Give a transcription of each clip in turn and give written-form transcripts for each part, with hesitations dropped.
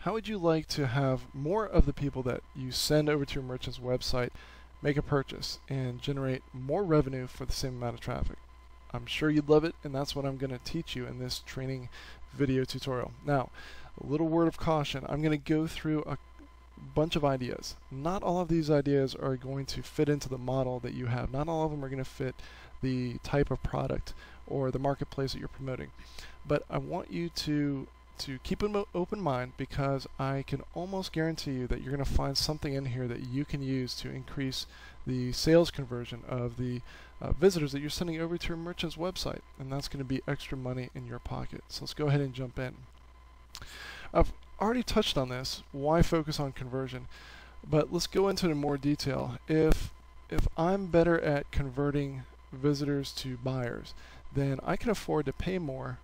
How would you like to have more of the people that you send over to your merchant's website make a purchase and generate more revenue for the same amount of traffic? I'm sure you'd love it, and that's what I'm going to teach you in this training video tutorial. Now, a little word of caution. I'm going to go through a bunch of ideas. Not all of these ideas are going to fit into the model that you have. Not all of them are going to fit the type of product or the marketplace that you're promoting. But I want you to keep an open mind, because I can almost guarantee you that you're going to find something in here that you can use to increase the sales conversion of the visitors that you're sending over to your merchant's website, and that's going to be extra money in your pocket. So let's go ahead and jump in. I've already touched on this, why focus on conversion, but let's go into it in more detail. If I'm better at converting visitors to buyers, then I can afford to pay more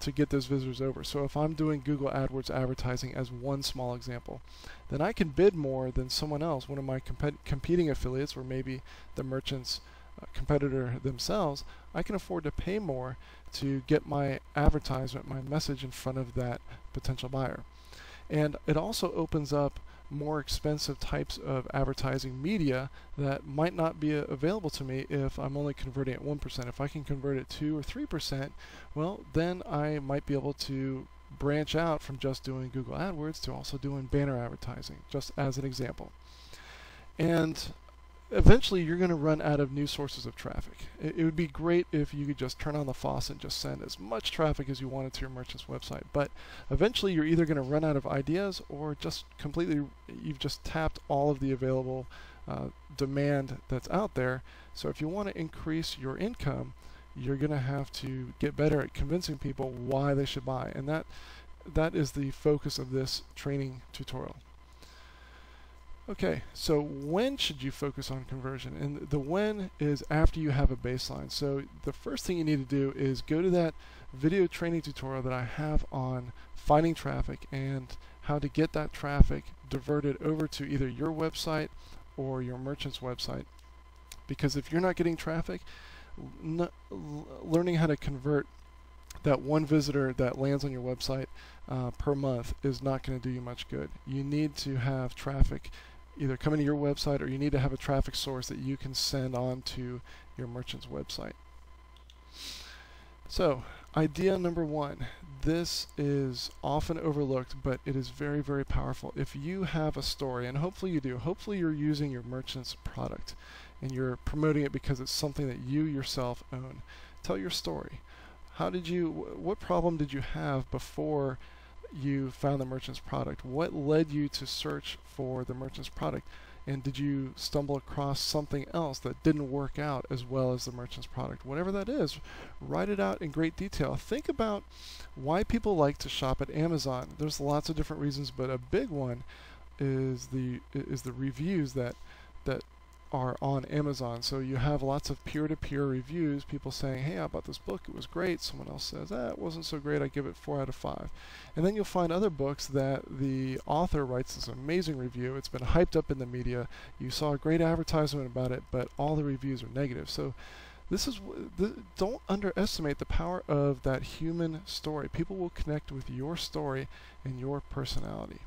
to get those visitors over. So if I'm doing Google AdWords advertising as one small example, then I can bid more than someone else, one of my competing affiliates, or maybe the merchant's competitor themselves. I can afford to pay more to get my advertisement, my message in front of that potential buyer. And it also opens up more expensive types of advertising media that might not be available to me if I'm only converting at 1%. If I can convert at 2 or 3%, well, then I might be able to branch out from just doing Google AdWords to also doing banner advertising, just as an example. And eventually you're going to run out of new sources of traffic. It would be great if you could just turn on the faucet and just send as much traffic as you wanted to your merchant's website. But eventually you're either going to run out of ideas, or just completely, you've just tapped all of the available demand that's out there. So if you want to increase your income, you're going to have to get better at convincing people why they should buy. And that is the focus of this training tutorial. Okay, so when should you focus on conversion? And the when is after you have a baseline. So the first thing you need to do is go to that video training tutorial that I have on finding traffic and how to get that traffic diverted over to either your website or your merchant's website. Because if you're not getting traffic, learning how to convert that one visitor that lands on your website per month is not going to do you much good. You need to have traffic either coming to your website, or you need to have a traffic source that you can send on to your merchant's website. So, idea number one. This is often overlooked, but it is very, very powerful. If you have a story, and hopefully you do, hopefully you're using your merchant's product and you're promoting it because it's something that you yourself own. Tell your story. What problem did you have before you found the merchant's product? What led you to search for the merchant's product? And did you stumble across something else that didn't work out as well as the merchant's product? Whatever that is, write it out in great detail. Think about why people like to shop at Amazon. There's lots of different reasons, but a big one is the reviews that are on Amazon. So you have lots of peer-to-peer reviews, people saying, hey, I bought this book, it was great. Someone else says, it wasn't so great, I give it 4 out of 5. And then you'll find other books that the author writes this amazing review, it's been hyped up in the media, you saw a great advertisement about it, but all the reviews are negative. So don't underestimate the power of that human story. People will connect with your story and your personality.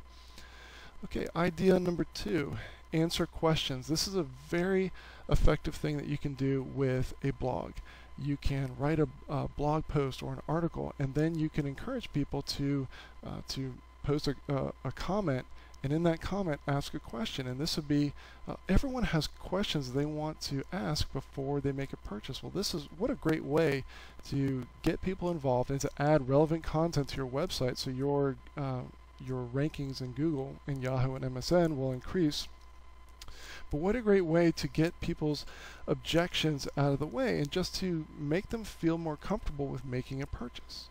Okay, idea number 2. Answer questions. This is a very effective thing that you can do with a blog. You can write a blog post or an article, and then you can encourage people to post a comment, and in that comment ask a question. And this would be, everyone has questions they want to ask before they make a purchase. Well, what a great way to get people involved and to add relevant content to your website, so your rankings in Google and Yahoo and MSN will increase. But what a great way to get people's objections out of the way and just to make them feel more comfortable with making a purchase.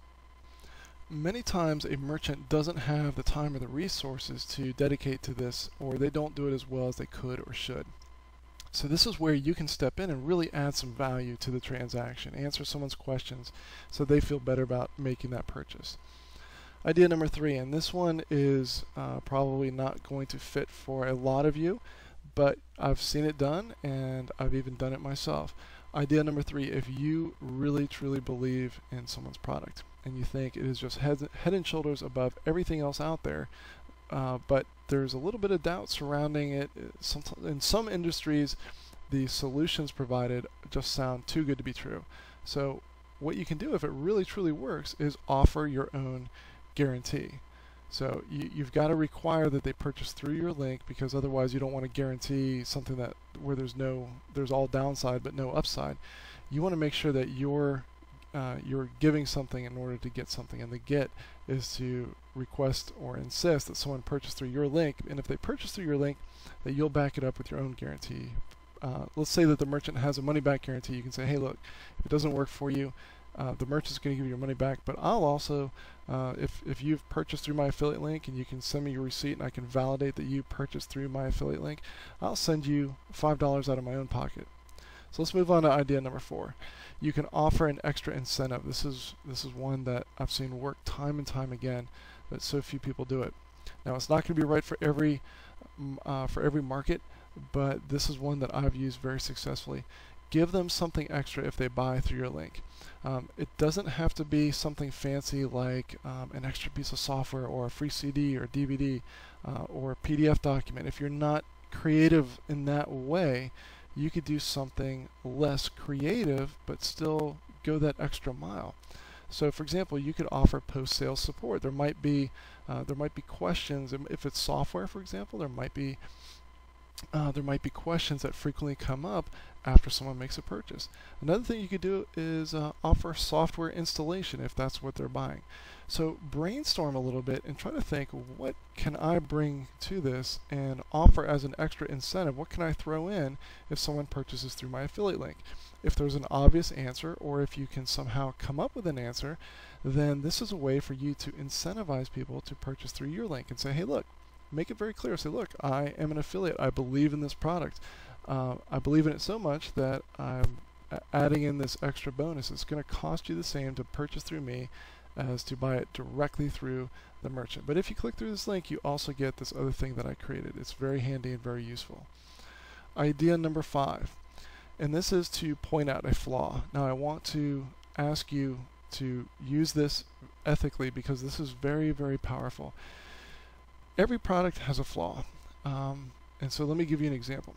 Many times a merchant doesn't have the time or the resources to dedicate to this, or they don't do it as well as they could or should. So this is where you can step in and really add some value to the transaction, answer someone's questions so they feel better about making that purchase. Idea number 3, and this one is probably not going to fit for a lot of you, but I've seen it done, and I've even done it myself. Idea number 3, if you really truly believe in someone's product and you think it is just head and shoulders above everything else out there, but there's a little bit of doubt surrounding it. In some industries, the solutions provided just sound too good to be true. So what you can do if it really truly works is offer your own guarantee. So you've got to require that they purchase through your link, because otherwise you don't want to guarantee something that where there's all downside but no upside. You want to make sure that you're giving something in order to get something, and the get is to request or insist that someone purchase through your link, and if they purchase through your link, that you'll back it up with your own guarantee. Let's say that the merchant has a money-back guarantee. You can say, hey, look, if it doesn't work for you, the merchant's going to give you your money back, but I'll also, if you've purchased through my affiliate link and you can send me your receipt and I can validate that you purchased through my affiliate link, I'll send you $5 out of my own pocket. So let's move on to idea number 4. You can offer an extra incentive. This is one that I've seen work time and time again, but so few people do it. Now, it's not going to be right for every market, but this is one that I've used very successfully. Give them something extra if they buy through your link. It doesn't have to be something fancy like an extra piece of software or a free CD or DVD or a PDF document. If you're not creative in that way, you could do something less creative but still go that extra mile. So, for example, you could offer post-sales support. There might be questions. If it's software, for example, there might be questions that frequently come up after someone makes a purchase. Another thing you could do is offer software installation if that's what they're buying. So brainstorm a little bit and try to think, what can I bring to this and offer as an extra incentive? What can I throw in if someone purchases through my affiliate link? If there's an obvious answer, or if you can somehow come up with an answer, then this is a way for you to incentivize people to purchase through your link and say, hey, look, make it very clear. Say, look, I am an affiliate. I believe in this product. I believe in it so much that I'm adding in this extra bonus. It's going to cost you the same to purchase through me as to buy it directly through the merchant. But if you click through this link, you also get this other thing that I created. It's very handy and very useful. Idea number 5, and this is to point out a flaw. Now, I want to ask you to use this ethically, because this is very, very powerful. Every product has a flaw, and so let me give you an example.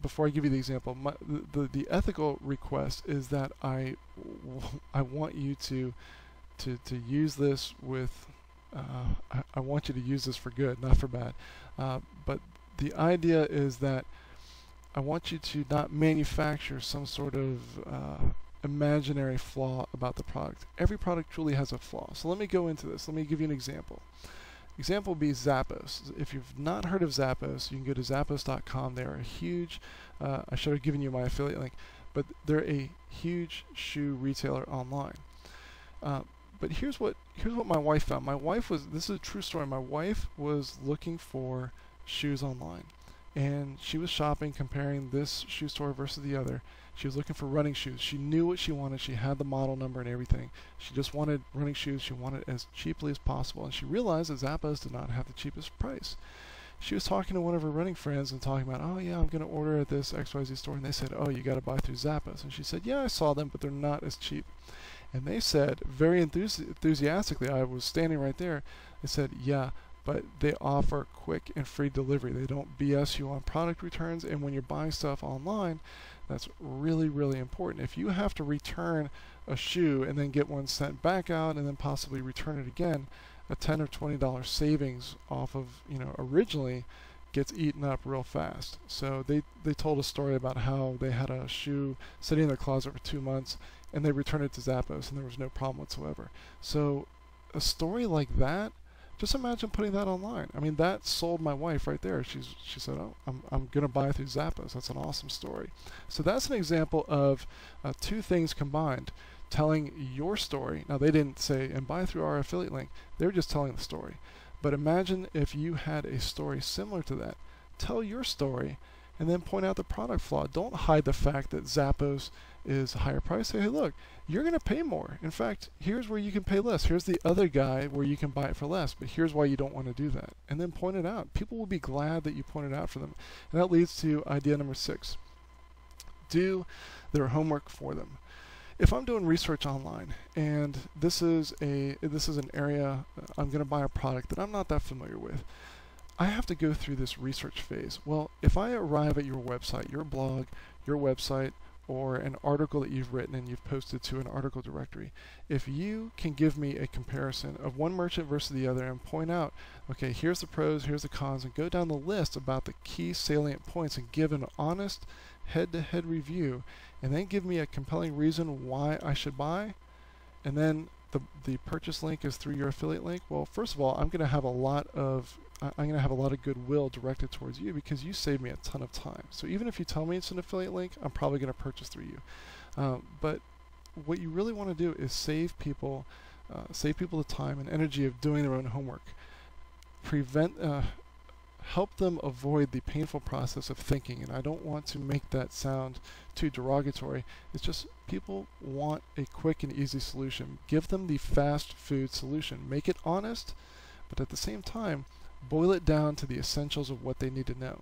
Before I give you the example, the ethical request is that I want you to use this with I want you to use this for good, not for bad. But the idea is that I want you to not manufacture some sort of imaginary flaw about the product. Every product truly has a flaw. So let me go into this. Let me give you an example. Example would be Zappos. If you've not heard of Zappos, you can go to zappos.com. They're a huge, I should have given you my affiliate link, but they're a huge shoe retailer online. But here's what my wife found. My wife was, this is a true story, my wife was looking for shoes online, and she was shopping, comparing this shoe store versus the other. She was looking for running shoes. She knew what she wanted. She had the model number and everything. She just wanted running shoes. She wanted it as cheaply as possible. And she realized that Zappos did not have the cheapest price. She was talking to one of her running friends and talking about, oh yeah, I'm going to order at this XYZ store. And they said, oh, you got to buy through Zappos. And she said, yeah, I saw them, but they're not as cheap. And they said, very enthusiastically, I was standing right there, they said, yeah, but they offer quick and free delivery. They don't BS you on product returns. And when you're buying stuff online, that's really, really important. If you have to return a shoe and then get one sent back out and then possibly return it again, a $10 or $20 savings off of, originally gets eaten up real fast. So they told a story about how they had a shoe sitting in their closet for 2 months and they returned it to Zappos and there was no problem whatsoever. So a story like that, just imagine putting that online. I mean, that sold my wife right there. She said, oh, I'm going to buy through Zappos. That's an awesome story. So that's an example of 2 things combined. Telling your story. Now, they didn't say, and buy through our affiliate link. They were just telling the story. But imagine if you had a story similar to that. Tell your story and then point out the product flaw. Don't hide the fact that Zappos is a higher price. Say, hey, look, you're going to pay more. In fact, here's where you can pay less. Here's the other guy where you can buy it for less, but here's why you don't want to do that. And then point it out. People will be glad that you pointed out for them. And that leads to idea number 6. Do their homework for them. If I'm doing research online and this is an area I'm going to buy a product that I'm not that familiar with, I have to go through this research phase. Well, if I arrive at your website, your blog, your website, or an article that you've written and you've posted to an article directory, if you can give me a comparison of one merchant versus the other and point out, okay, here's the pros, here's the cons, and go down the list about the key salient points and give an honest head-to-head review, and then give me a compelling reason why I should buy, and then the purchase link is through your affiliate link, well, first of all, I'm going to have a lot of goodwill directed towards you because you saved me a ton of time. So even if you tell me it's an affiliate link, I'm probably going to purchase through you. But what you really want to do is save people the time and energy of doing their own homework. Help them avoid the painful process of thinking, and I don't want to make that sound too derogatory. It's just people want a quick and easy solution. Give them the fast food solution. Make it honest, but at the same time, boil it down to the essentials of what they need to know.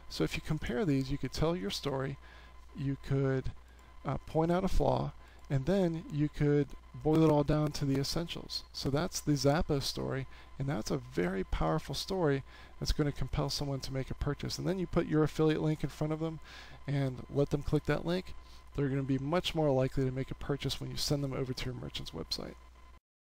So if you compare these, you could tell your story, you could point out a flaw, and then you could boil it all down to the essentials. So that's the Zappos story, and that's a very powerful story that's going to compel someone to make a purchase. And then you put your affiliate link in front of them and let them click that link. They're going to be much more likely to make a purchase when you send them over to your merchant's website.